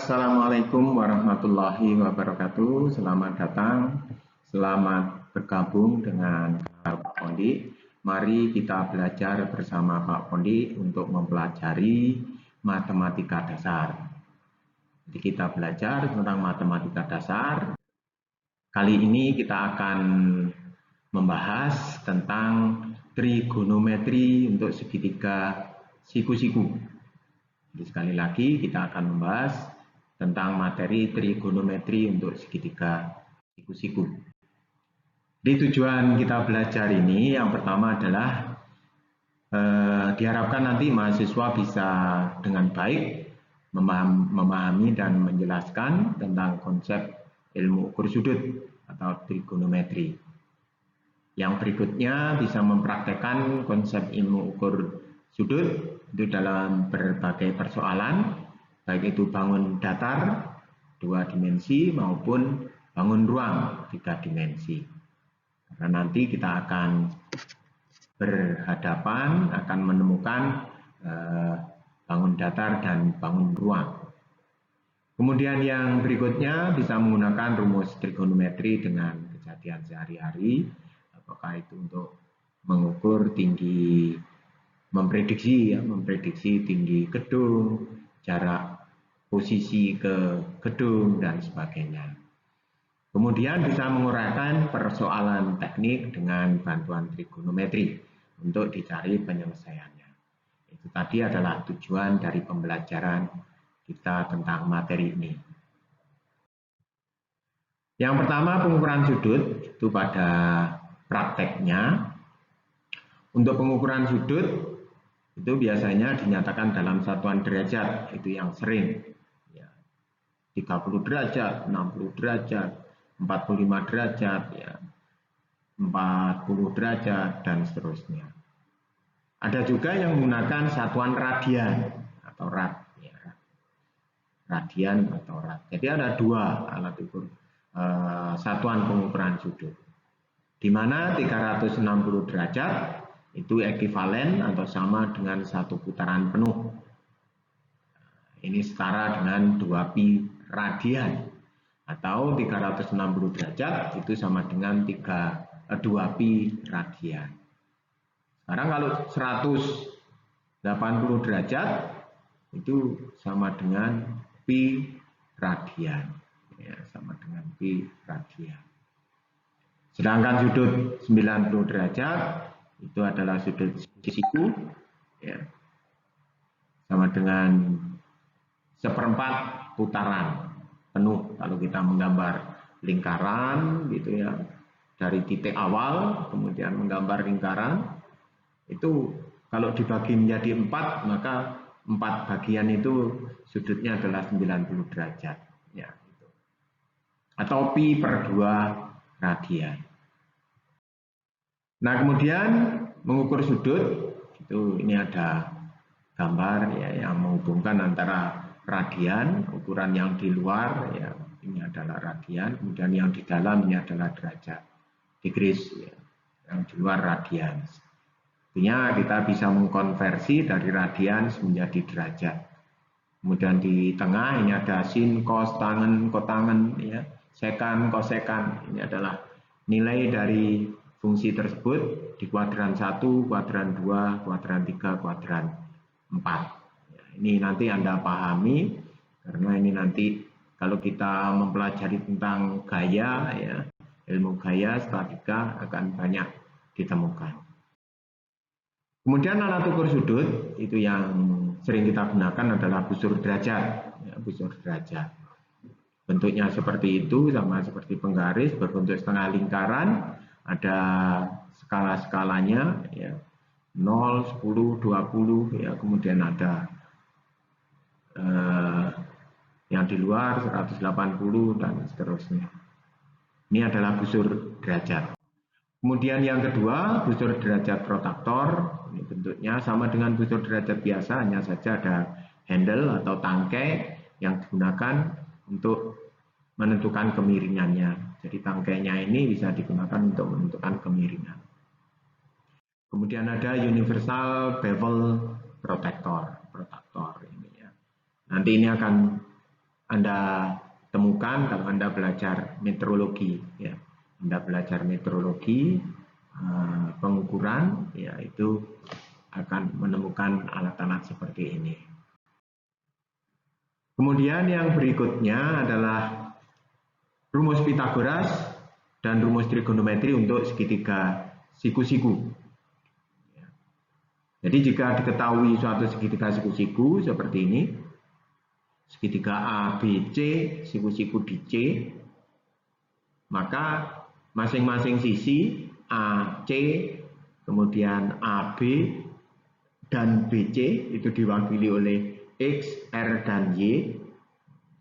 Assalamualaikum warahmatullahi wabarakatuh. Selamat datang, selamat bergabung dengan Pak Pondi. Mari kita belajar bersama Pak Pondi untuk mempelajari matematika dasar. Jadi kita belajar tentang matematika dasar. Kali ini kita akan membahas tentang trigonometri untuk segitiga siku-siku. Jadi sekali lagi kita akan membahas tentang materi trigonometri untuk segitiga siku-siku. Jadi tujuan kita belajar ini yang pertama adalah diharapkan nanti mahasiswa bisa dengan baik memahami dan menjelaskan tentang konsep ilmu ukur sudut atau trigonometri. Yang berikutnya bisa mempraktekkan konsep ilmu ukur sudut itu dalam berbagai persoalan, baik itu bangun datar 2 dimensi maupun bangun ruang 3 dimensi. Karena nanti kita akan berhadapan, akan menemukan bangun datar dan bangun ruang. Kemudian yang berikutnya bisa menggunakan rumus trigonometri dengan kejadian sehari-hari, apakah itu untuk mengukur tinggi, memprediksi tinggi gedung, jarak posisi ke gedung, dan sebagainya. Kemudian bisa menguraikan persoalan teknik dengan bantuan trigonometri untuk dicari penyelesaiannya. Itu tadi adalah tujuan dari pembelajaran kita tentang materi ini. Yang pertama, pengukuran sudut itu pada prakteknya. Untuk pengukuran sudut itu biasanya dinyatakan dalam satuan derajat, itu yang sering. 30 derajat, 60 derajat, 45 derajat, 40 derajat, dan seterusnya. Ada juga yang menggunakan satuan radian atau rad. Radian atau rad. Jadi ada dua alat ukur satuan pengukuran sudut. Di mana 360 derajat itu ekivalen atau sama dengan 1 putaran penuh. Ini setara dengan 2pi radian. Atau 360 derajat itu sama dengan 2pi radian. Sekarang kalau 180 derajat itu sama dengan pi radian. Sama dengan pi radian. Sedangkan sudut 90 derajat itu adalah sudut siku, sama dengan 1/4 putaran penuh. Kalau kita menggambar lingkaran gitu ya, dari titik awal kemudian menggambar lingkaran, itu kalau dibagi menjadi 4, maka 4 bagian itu sudutnya adalah 90 derajat. Atau pi per 2 radian. Nah, kemudian mengukur sudut itu ini ada gambar yang menghubungkan antara radian, ukuran yang di luar ini adalah radian, kemudian yang di dalam ini adalah derajat, degrees, yang di luar radian. Artinya kita bisa mengkonversi dari radian menjadi derajat. Kemudian di tengah ini ada sin, cos, tangen, kotangen, sekan, kosekan. Ini adalah nilai dari fungsi tersebut di kuadran 1, kuadran 2, kuadran 3, kuadran 4. Ini nanti Anda pahami, karena ini nanti kalau kita mempelajari tentang gaya, ilmu gaya, statika akan banyak ditemukan. Kemudian alat ukur sudut, itu yang sering kita gunakan adalah busur derajat. Busur derajat. Bentuknya seperti itu, sama seperti penggaris, berbentuk setengah lingkaran. Ada skala-skalanya, 0, 10, 20, kemudian ada yang di luar 180 dan seterusnya. Ini adalah busur derajat. Kemudian yang kedua, busur derajat protraktor. Ini bentuknya sama dengan busur derajat biasa, hanya saja ada handle atau tangkai yang digunakan untuk menentukan kemiringannya. Jadi tangkainya ini bisa digunakan untuk menentukan kemiringan. Kemudian ada universal bevel protector ini. Nanti ini akan Anda temukan kalau Anda belajar metrologi, ya. Anda belajar metrologi, pengukuran, ya itu akan menemukan alat-alat seperti ini. Kemudian yang berikutnya adalah rumus Pitagoras dan rumus trigonometri untuk segitiga siku-siku. Jadi jika diketahui suatu segitiga siku-siku seperti ini, segitiga ABC, siku-siku di C, maka masing-masing sisi AC, kemudian AB, dan BC itu diwakili oleh X, R, dan Y.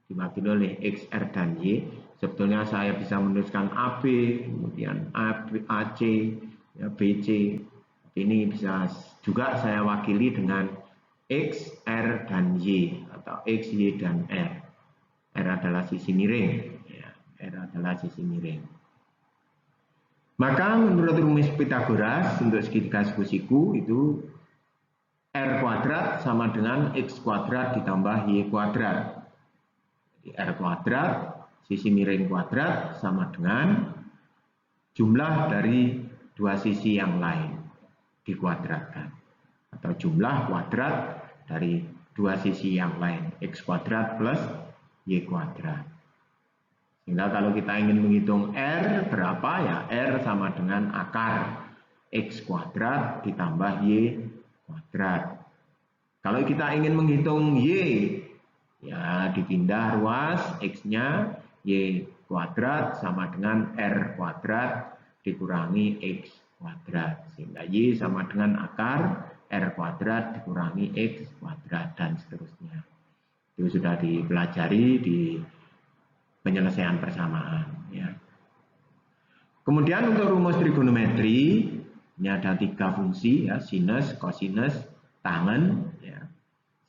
Diwakili oleh X, R, dan Y. Sebetulnya saya bisa menuliskan AB, kemudian AC, ya, BC. Ini bisa juga saya wakili dengan X, R, dan Y, atau X, Y, dan R. R adalah sisi miring. Ya, R adalah sisi miring. Maka menurut rumus Pitagoras untuk segitiga siku-siku itu R kuadrat sama dengan X kuadrat ditambah Y kuadrat. Jadi R kuadrat, sisi miring kuadrat sama dengan jumlah dari dua sisi yang lain dikuadratkan. Atau jumlah kuadrat dari dua sisi yang lain. X kuadrat plus Y kuadrat. Sehingga kalau kita ingin menghitung R berapa, ya R sama dengan akar X kuadrat ditambah Y kuadrat. Kalau kita ingin menghitung Y, ya dipindah ruas X-nya, Y kuadrat sama dengan R kuadrat dikurangi X kuadrat. Sehingga Y sama dengan akar R kuadrat dikurangi X kuadrat dan seterusnya. Itu sudah dipelajari di penyelesaian persamaan. Ya. Kemudian untuk rumus trigonometri, ini ada 3 fungsi, ya, sinus, kosinus, tangen. Ya.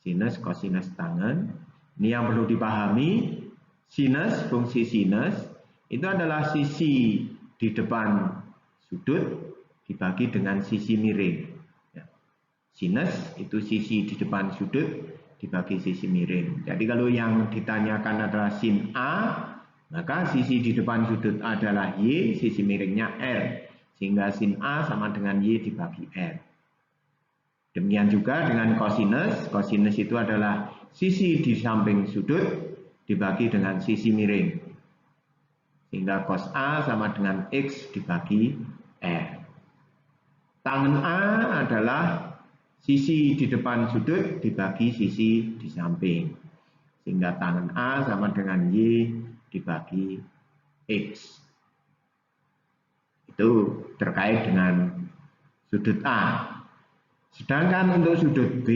Sinus, kosinus, tangen. Ini yang perlu dipahami, sinus, fungsi sinus, itu adalah sisi di depan sudut dibagi dengan sisi miring. Ya. Sinus itu sisi di depan sudut dibagi sisi miring. Jadi kalau yang ditanyakan adalah sin A, maka sisi di depan sudut adalah Y, sisi miringnya R. Sehingga sin A sama dengan Y dibagi R. Demikian juga dengan kosinus. Kosinus itu adalah sisi di samping sudut dibagi dengan sisi miring. Sehingga cos A sama dengan X dibagi R. Tangen A adalah sisi di depan sudut dibagi sisi di samping. Sehingga tangen A sama dengan Y dibagi X. Itu terkait dengan sudut A. Sedangkan untuk sudut B,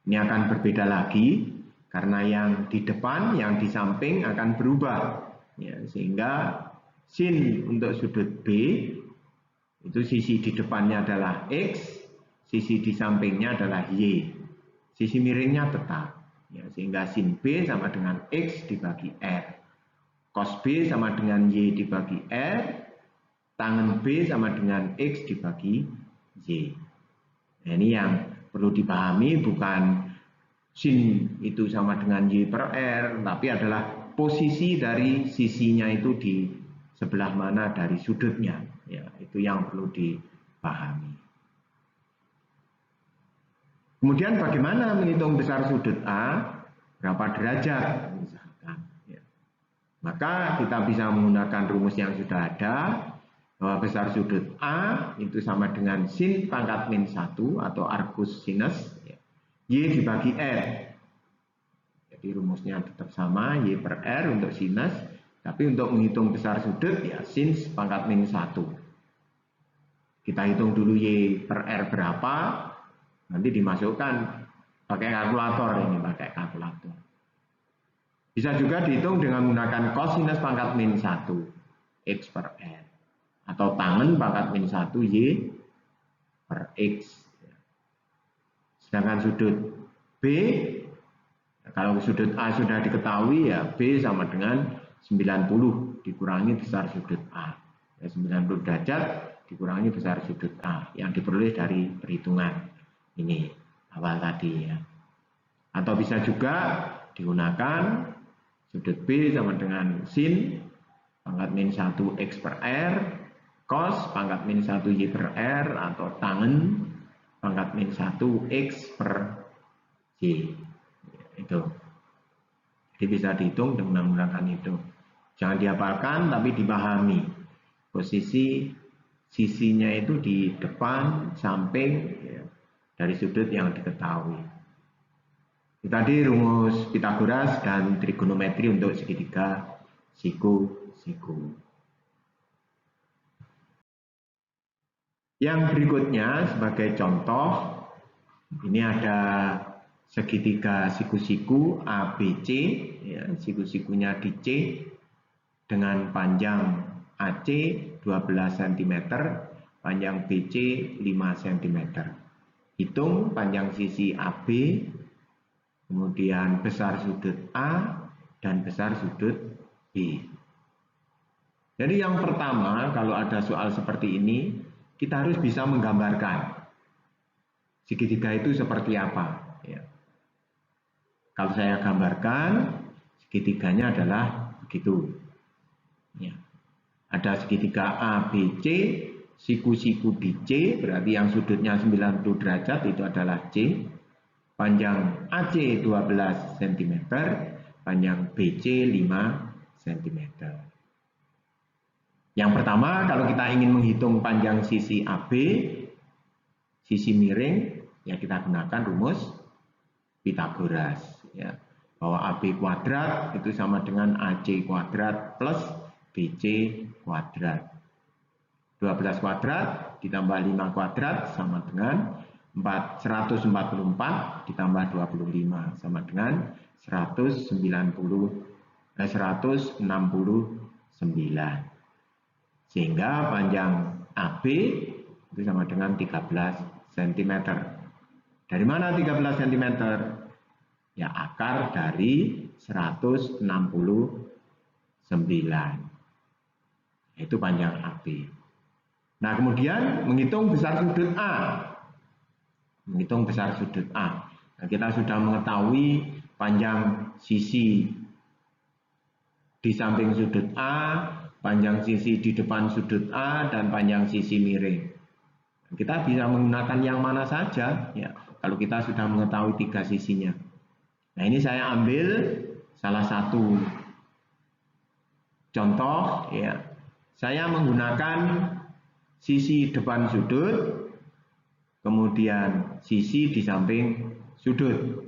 ini akan berbeda lagi, karena yang di depan, yang di samping akan berubah. Ya, sehingga sin untuk sudut B, itu sisi di depannya adalah X, sisi di sampingnya adalah Y. Sisi miringnya tetap. Ya, sehingga sin B sama dengan X dibagi R. Cos B sama dengan Y dibagi R. Tangen B sama dengan X dibagi Y. Nah, ini yang perlu dipahami, bukan sin itu sama dengan Y per R, tapi adalah posisi dari sisinya itu di sebelah mana dari sudutnya. Ya, itu yang perlu dipahami. Kemudian bagaimana menghitung besar sudut A? Berapa derajat misalkan. Ya. Maka kita bisa menggunakan rumus yang sudah ada, bahwa besar sudut A itu sama dengan sin pangkat min 1 atau arcus sinus, ya. Y dibagi R. Jadi rumusnya tetap sama, Y per R untuk sinus, tapi untuk menghitung besar sudut, ya sin pangkat min 1. Kita hitung dulu Y per R berapa, nanti dimasukkan pakai kalkulator ini, pakai kalkulator. Bisa juga dihitung dengan menggunakan cosinus pangkat min 1, X per R. Atau tangen pangkat min 1 Y per X. Sedangkan sudut B, kalau sudut A sudah diketahui, ya B sama dengan 90 dikurangi besar sudut A. Ya, 90 derajat dikurangi besar sudut A yang diperoleh dari perhitungan ini awal tadi, ya. Atau bisa juga digunakan sudut B sama dengan sin pangkat min 1 X per R, cos pangkat min 1 Y per R, atau tangen pangkat min 1 X per Y. Itu. Jadi bisa dihitung dengan menggunakan itu. Jangan dihafalkan, tapi dipahami. Posisi sisinya itu di depan, samping, ya, dari sudut yang diketahui. Itu tadi rumus Pythagoras dan trigonometri untuk segitiga siku-siku. Yang berikutnya sebagai contoh, ini ada segitiga siku-siku ABC, ya, siku-sikunya di C dengan panjang AC 12 cm, panjang BC 5 cm. Hitung panjang sisi AB, kemudian besar sudut A dan besar sudut B. Jadi yang pertama, kalau ada soal seperti ini, kita harus bisa menggambarkan segitiga itu seperti apa. Ya. Kalau saya gambarkan, segitiganya adalah begitu. Ya. Ada segitiga ABC, siku-siku di C, berarti yang sudutnya 90 derajat itu adalah C. Panjang AC 12 cm, panjang BC 5 cm. Yang pertama, kalau kita ingin menghitung panjang sisi AB, sisi miring, ya kita gunakan rumus Pythagoras. Ya. Bahwa AB kuadrat itu sama dengan AC kuadrat plus BC kuadrat. 12 kuadrat ditambah 5 kuadrat sama dengan 144 ditambah 25 sama dengan 169. Sehingga panjang AB itu sama dengan 13 cm. Dari mana 13 cm? Ya, akar dari 169. Itu panjang AB. Nah, kemudian menghitung besar sudut A. Menghitung besar sudut A. Nah, kita sudah mengetahui panjang sisi di samping sudut A, panjang sisi di depan sudut A, dan panjang sisi miring. Kita bisa menggunakan yang mana saja, ya, kalau kita sudah mengetahui tiga sisinya. Nah, ini saya ambil salah satu contoh, ya. Saya menggunakan sisi depan sudut, kemudian sisi di samping sudut.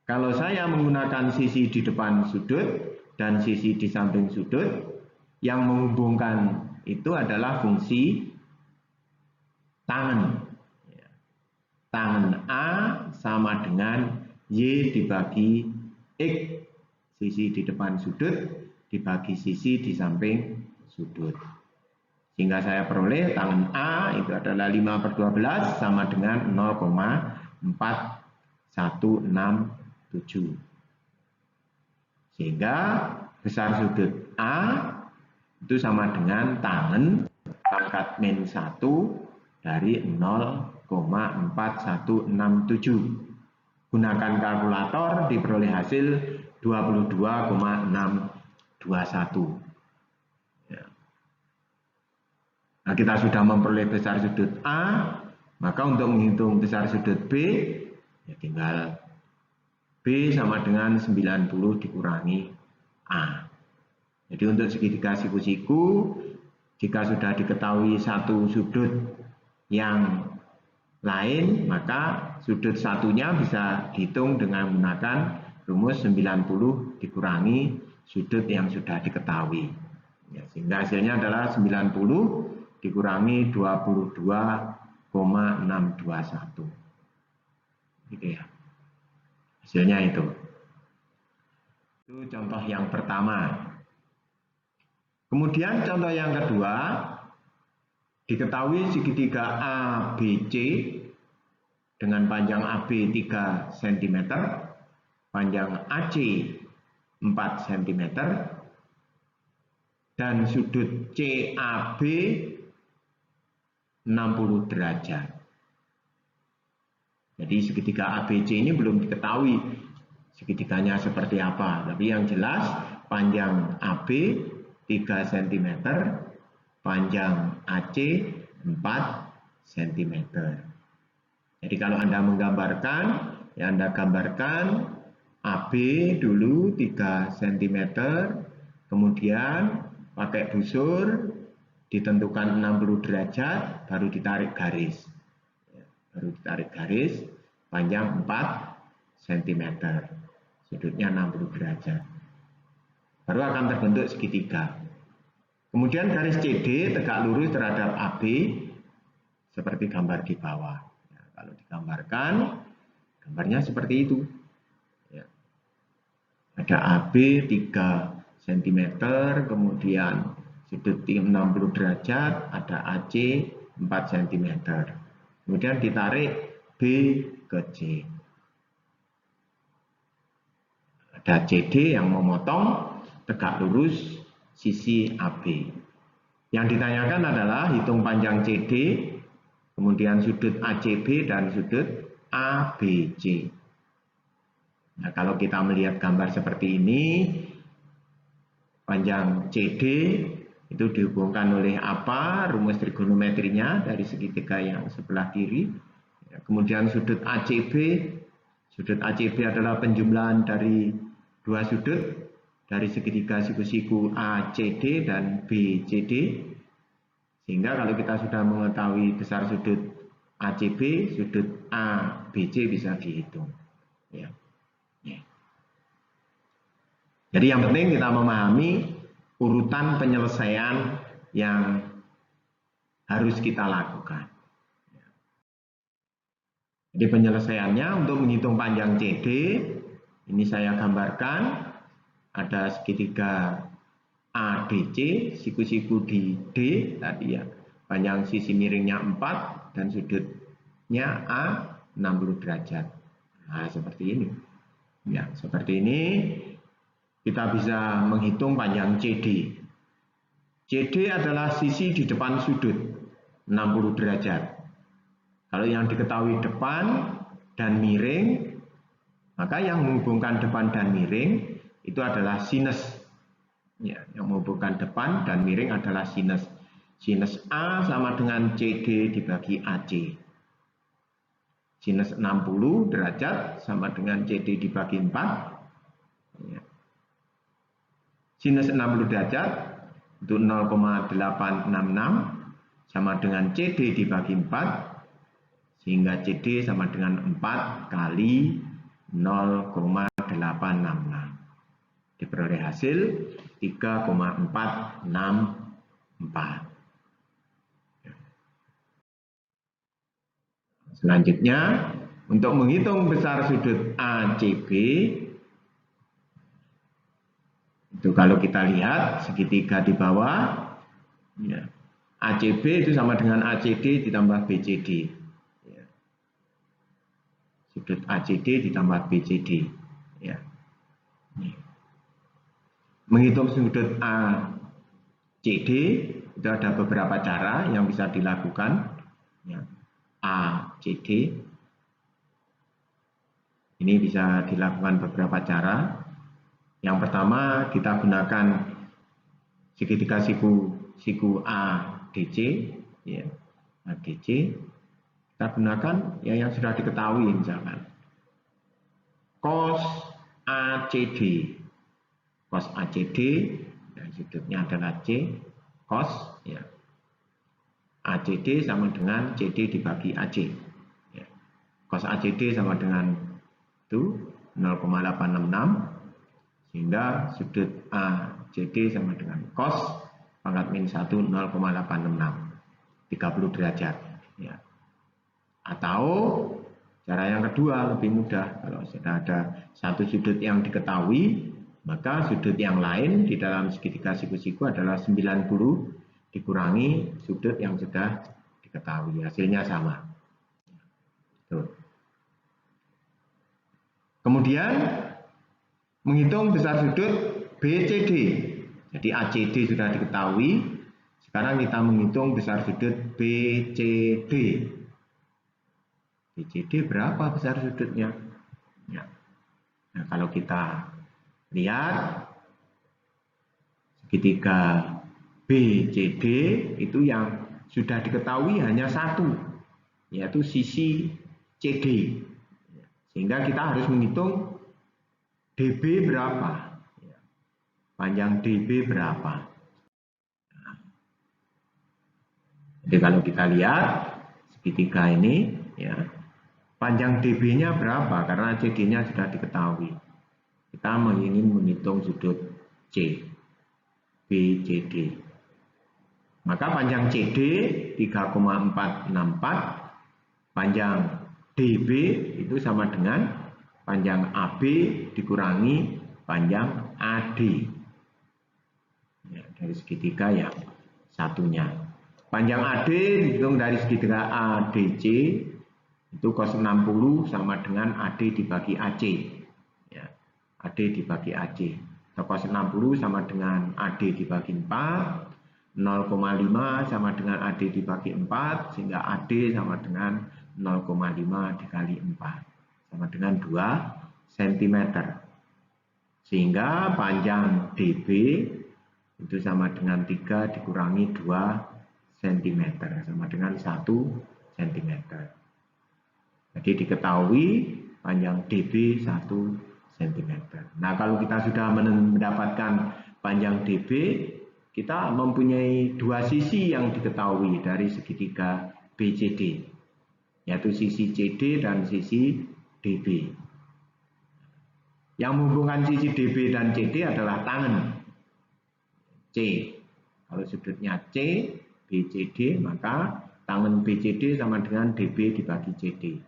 Kalau saya menggunakan sisi di depan sudut dan sisi di samping sudut, yang menghubungkan itu adalah fungsi tangen. Tangen A sama dengan Y dibagi X, sisi di depan sudut dibagi sisi di samping sudut. Sehingga saya peroleh tangen A itu adalah 5/12 sama dengan 0,4167. Sehingga besar sudut A itu sama dengan tangen pangkat min 1 dari 0,4167. Gunakan kalkulator diperoleh hasil 22,621. Ya. Nah, kita sudah memperoleh besar sudut A, maka untuk menghitung besar sudut B, ya tinggal B sama dengan 90 dikurangi A. Jadi untuk segitiga siku-siku, jika sudah diketahui satu sudut yang lain, maka sudut satunya bisa dihitung dengan menggunakan rumus 90 dikurangi sudut yang sudah diketahui. Ya, sehingga hasilnya adalah 90 dikurangi 22,621. Gitu ya. Hasilnya itu. Itu contoh yang pertama. Kemudian contoh yang kedua, diketahui segitiga ABC dengan panjang AB 3 cm, panjang AC 4 cm, dan sudut CAB 60 derajat. Jadi segitiga ABC ini belum diketahui segitiganya seperti apa. Tapi yang jelas panjang AB 3 cm, panjang AC 4 cm. Jadi kalau Anda menggambarkan, ya Anda gambarkan AB dulu 3 cm, kemudian pakai busur, ditentukan 60 derajat, baru ditarik garis. Baru ditarik garis, panjang 4 cm, sudutnya 60 derajat. Baru akan terbentuk segitiga. Kemudian garis CD tegak lurus terhadap AB, seperti gambar di bawah. Ya, kalau digambarkan, gambarnya seperti itu. Ya. Ada AB 3 cm, kemudian sudut 60 derajat, ada AC 4 cm. Kemudian ditarik B ke C. Ada CD yang memotong tegak lurus sisi AB. Yang ditanyakan adalah hitung panjang CD, kemudian sudut ACB dan sudut ABC. Nah, kalau kita melihat gambar seperti ini, panjang CD itu dihubungkan oleh apa? Rumus trigonometrinya dari segitiga yang sebelah kiri. Kemudian sudut ACB adalah penjumlahan dari dua sudut, dari segitiga siku-siku ACD dan BCD. Sehingga kalau kita sudah mengetahui besar sudut ACB, sudut ABC bisa dihitung. Ya. Ya. Jadi yang penting kita memahami urutan penyelesaian yang harus kita lakukan. Jadi penyelesaiannya untuk menghitung panjang CD, ini saya gambarkan, ada segitiga ADC, siku-siku di D tadi ya, panjang sisi miringnya 4 dan sudutnya A 60 derajat. Nah, seperti ini. Ya, seperti ini kita bisa menghitung panjang CD. CD adalah sisi di depan sudut 60 derajat. Kalau yang diketahui depan dan miring, maka yang menghubungkan depan dan miring itu adalah sinus. Ya, yang menghubungkan depan dan miring adalah sinus. Sinus A sama dengan CD dibagi AC. Sinus 60 derajat sama dengan CD dibagi 4. Ya. Sinus 60 derajat itu 0,866 sama dengan CD dibagi 4. Sehingga CD sama dengan 4 kali 0,866. Diperoleh hasil 3,464. Selanjutnya, untuk menghitung besar sudut ACB, itu kalau kita lihat segitiga di bawah, ya, ACB itu sama dengan ACD ditambah BCD. Sudut ACD ditambah BCD. Ya. Menghitung sudut ACD itu ada beberapa cara yang bisa dilakukan. Ya. ACD ini bisa dilakukan beberapa cara. Yang pertama kita gunakan segitiga siku ADC, ya, ADC. Kita gunakan ya yang sudah diketahui, misalkan cos ACD. Cos ACD, dan sudutnya adalah C, cos, ya. ACD sama dengan CD dibagi AC. Ya. Cos ACD sama dengan itu 0,866, sehingga sudut ACD sama dengan cos pangkat min 1 0,866, 30 derajat. Ya. Atau cara yang kedua lebih mudah, kalau sudah ada satu sudut yang diketahui, maka sudut yang lain di dalam segitiga siku-siku adalah 90 dikurangi sudut yang sudah diketahui, hasilnya sama. Tuh. Kemudian menghitung besar sudut BCD. Jadi ACD sudah diketahui, sekarang kita menghitung besar sudut BCD. BCD berapa besar sudutnya? Ya. Nah, kalau kita lihat segitiga BCD itu yang sudah diketahui hanya satu, yaitu sisi CD. Sehingga kita harus menghitung DB berapa, panjang DB berapa. Jadi kalau kita lihat segitiga ini, ya, panjang DB-nya berapa? Karena CD-nya sudah diketahui. Kita ingin menghitung sudut C, BCD. Maka panjang CD 3,464, panjang DB itu sama dengan panjang AB dikurangi panjang AD. Ya, dari segitiga yang satunya. Panjang AD dihitung dari segitiga ADC itu cos 60 sama dengan AD dibagi AC. Ya, AD dibagi AC. Cos 60 sama dengan AD dibagi 4, 0,5 sama dengan AD dibagi 4, sehingga AD sama dengan 0,5 dikali 4, sama dengan 2 cm. Sehingga panjang DB itu sama dengan 3 dikurangi 2 cm, sama dengan 1 cm. Jadi diketahui panjang DB 1 cm. Nah, kalau kita sudah mendapatkan panjang DB, kita mempunyai dua sisi yang diketahui dari segitiga BCD, yaitu sisi CD dan sisi DB. Yang menghubungkan sisi DB dan CD adalah tangen C. Kalau sudutnya C, BCD, maka tangen BCD sama dengan DB dibagi CD.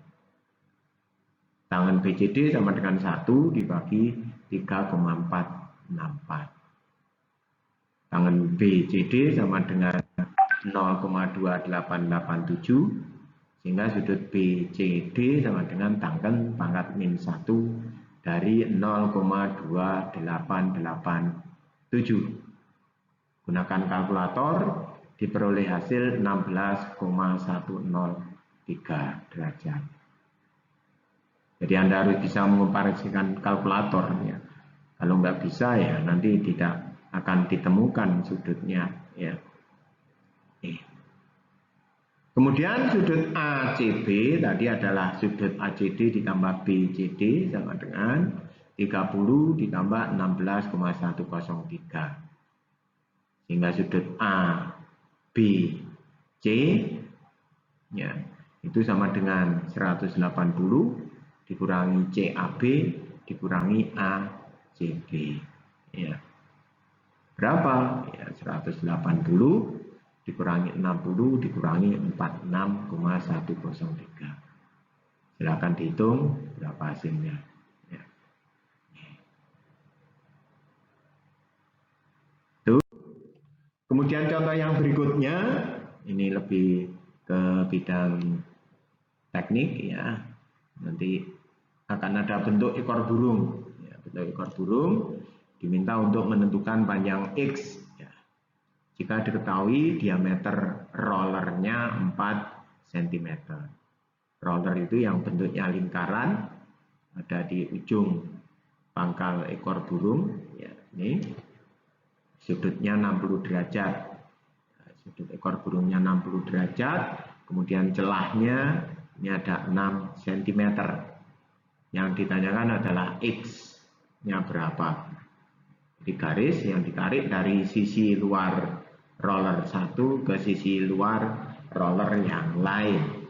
Tangen BCD sama dengan 1 dibagi 3,464. Tangen BCD sama dengan 0,2887, sehingga sudut BCD sama dengan tangen pangkat min 1 dari 0,2887. Gunakan kalkulator, diperoleh hasil 16,103 derajat. Jadi Anda harus bisa mengoperasikan kalkulatornya. Kalau nggak bisa, ya nanti tidak akan ditemukan sudutnya. Ya. Kemudian sudut ACB tadi adalah sudut ACD ditambah BCD sama dengan 30 ditambah 16,103. Sehingga sudut ABC, ya, itu sama dengan 180 dikurangi CAB dikurangi ACB. Ya. Berapa? Ya, 180 dikurangi 60 dikurangi 46,103. Silakan dihitung berapa hasilnya. Ya. Itu. Kemudian contoh yang berikutnya, ini lebih ke bidang teknik, ya. Nanti akan ada bentuk ekor burung. Ya, bentuk ekor burung diminta untuk menentukan panjang X. Ya. Jika diketahui diameter rollernya 4 cm. Roller itu yang bentuknya lingkaran, ada di ujung pangkal ekor burung. Ya, ini sudutnya 60 derajat. Sudut ekor burungnya 60 derajat. Kemudian celahnya ini ada 6 cm. Yang ditanyakan adalah X-nya berapa. Jadi garis yang ditarik dari sisi luar roller satu ke sisi luar roller yang lain.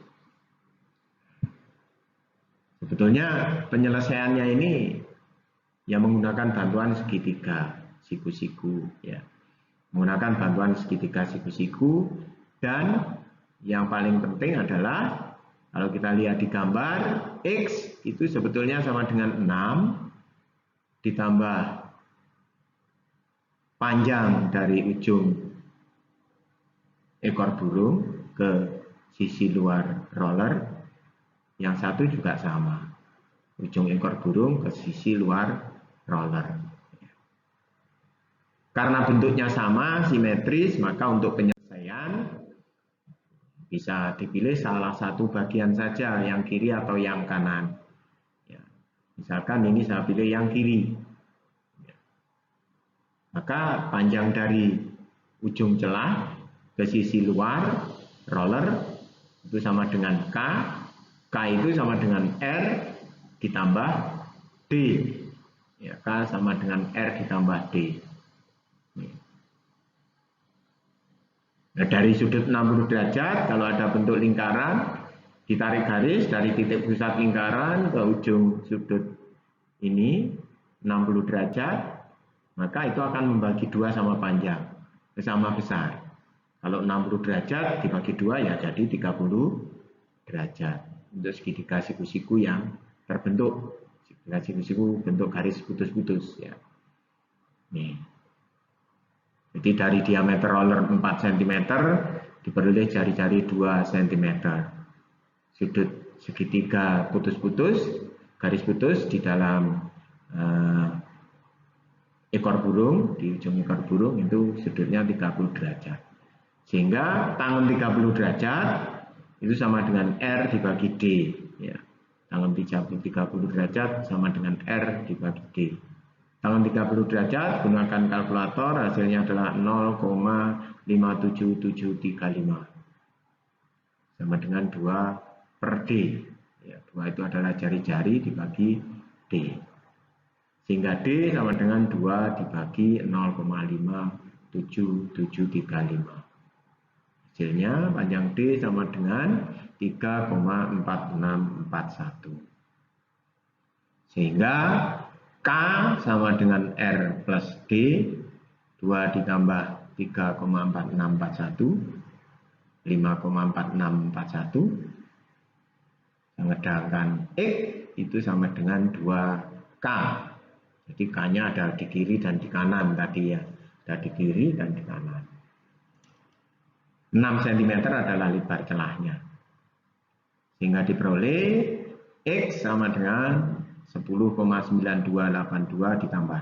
Sebetulnya penyelesaiannya ini yang menggunakan bantuan segitiga siku-siku, ya. Menggunakan bantuan segitiga siku-siku, dan yang paling penting adalah kalau kita lihat di gambar, X itu sebetulnya sama dengan 6 ditambah panjang dari ujung ekor burung ke sisi luar roller, yang satu juga sama, ujung ekor burung ke sisi luar roller. Karena bentuknya sama, simetris, maka untuk penyelesaian bisa dipilih salah satu bagian saja, yang kiri atau yang kanan. Ya. Misalkan ini saya pilih yang kiri. Maka panjang dari ujung celah ke sisi luar roller itu sama dengan K. K itu sama dengan R ditambah D. Ya, K sama dengan R ditambah D. Nah, dari sudut 60 derajat, kalau ada bentuk lingkaran, ditarik garis dari titik pusat lingkaran ke ujung sudut ini 60 derajat, maka itu akan membagi dua sama panjang, sama besar. Kalau 60 derajat dibagi dua ya jadi 30 derajat. Untuk segitiga siku-siku yang terbentuk, segitiga siku-siku bentuk garis putus-putus ya. Nih. Jadi dari diameter roller 4 cm diperoleh jari-jari 2 cm. Sudut segitiga putus-putus, garis putus di dalam ekor burung, di ujung ekor burung itu sudutnya 30 derajat. Sehingga tangan 30 derajat itu sama dengan R dibagi D. Ya. Tangan 30 derajat sama dengan R dibagi D. Tangan 30 derajat, gunakan kalkulator, hasilnya adalah 0,57735. Sama dengan 2 per D. Ya, 2 itu adalah jari-jari dibagi D. Sehingga D sama dengan 2 dibagi 0,57735. Hasilnya panjang D sama dengan 3,4641. Sehingga K sama dengan R plus D, 2 ditambah 3,4641, 5,4641. Sedangkan X itu sama dengan 2K. Jadi K-nya ada di kiri dan di kanan tadi ya. Ada di kiri dan di kanan. 6 cm adalah lebar celahnya. Sehingga diperoleh X sama dengan 10,9282 ditambah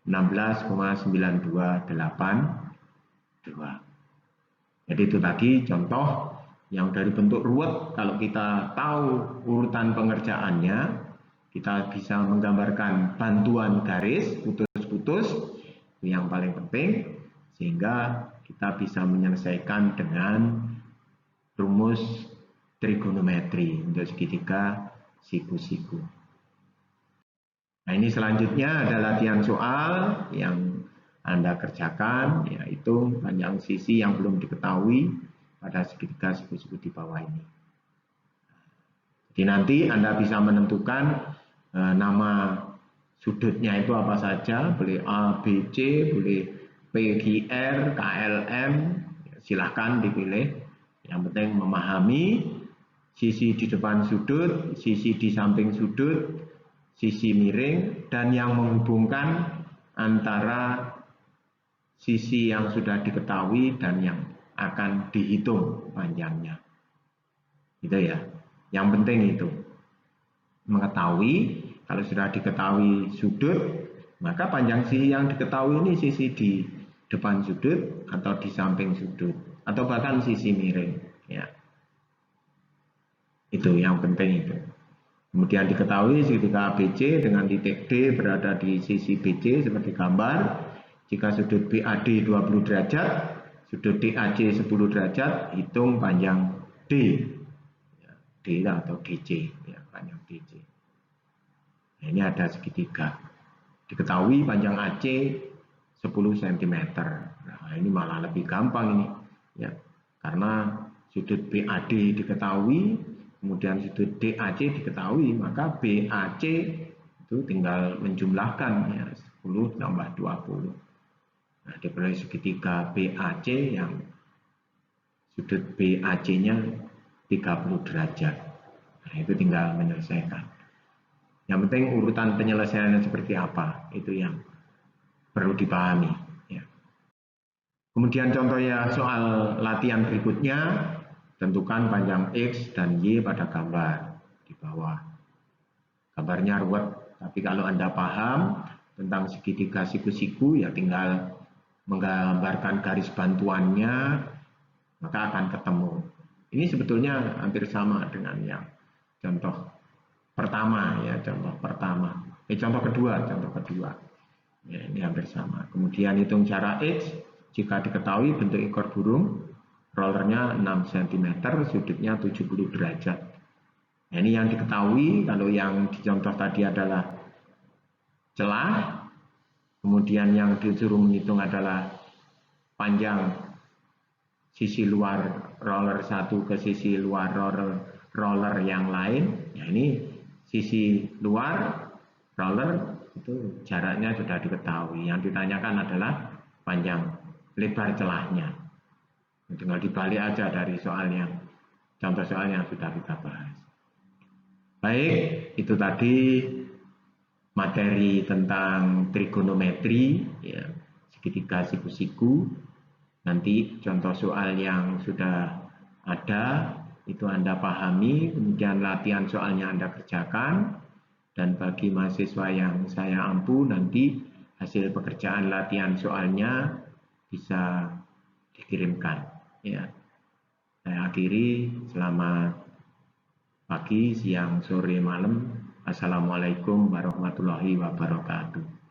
6. 16,9282. Jadi itu tadi contoh yang dari bentuk ruwet, kalau kita tahu urutan pengerjaannya, kita bisa menggambarkan bantuan garis putus-putus, yang paling penting, sehingga kita bisa menyelesaikan dengan rumus trigonometri untuk segitiga siku-siku. Nah, ini selanjutnya ada latihan soal yang Anda kerjakan, yaitu panjang sisi yang belum diketahui pada segitiga siku-siku di bawah ini. Jadi nanti Anda bisa menentukan nama sudutnya itu apa saja, boleh A, B, C, boleh P, Q, R, KLM, silahkan dipilih. Yang penting memahami sisi di depan sudut, sisi di samping sudut, sisi miring, dan yang menghubungkan antara sisi yang sudah diketahui dan yang akan dihitung panjangnya. Gitu ya. Yang penting itu mengetahui, kalau sudah diketahui sudut, maka panjang sisi yang diketahui ini sisi di depan sudut atau di samping sudut atau bahkan sisi miring ya. Itu yang penting itu. Kemudian diketahui segitiga ABC dengan titik D berada di sisi BC seperti gambar. Jika sudut BAD 20 derajat, sudut DAC 10 derajat, hitung panjang D. D atau DC, ya, panjang DC. Nah, ini ada segitiga. Diketahui panjang AC 10 cm. Nah, ini malah lebih gampang ini. Ya, karena sudut BAD diketahui, kemudian sudut DAC diketahui, maka BAC itu tinggal menjumlahkan ya, 10 tambah 20. Nah, diperoleh segitiga BAC yang sudut BAC-nya 30 derajat. Nah, itu tinggal menyelesaikan. Yang penting urutan penyelesaiannya seperti apa, itu yang perlu dipahami. Ya. Kemudian contohnya soal latihan berikutnya, tentukan panjang X dan Y pada gambar di bawah. Gambarnya ruwet, tapi kalau Anda paham tentang segitiga siku-siku, ya tinggal menggambarkan garis bantuannya, maka akan ketemu. Ini sebetulnya hampir sama dengan yang contoh pertama ya, contoh pertama. Contoh kedua. Ya, ini hampir sama. Kemudian hitung cara X, jika diketahui bentuk ekor burung, rollernya 6 cm, sudutnya 70 derajat. Nah, ini yang diketahui. Kalau yang dicontoh tadi adalah celah, kemudian yang disuruh menghitung adalah panjang sisi luar roller satu ke sisi luar roller yang lain. Nah, ini sisi luar roller itu jaraknya sudah diketahui. Yang ditanyakan adalah panjang lebar celahnya. Tinggal dibalik aja dari soal yang contoh soal yang sudah kita bahas. Baik, itu tadi materi tentang trigonometri, ya, segitiga siku-siku. Nanti contoh soal yang sudah ada itu Anda pahami, kemudian latihan soalnya Anda kerjakan. Dan bagi mahasiswa yang saya ampu, nanti hasil pekerjaan latihan soalnya bisa dikirimkan. Ya. Saya akhiri, selamat pagi, siang, sore, malam. Assalamualaikum warahmatullahi wabarakatuh.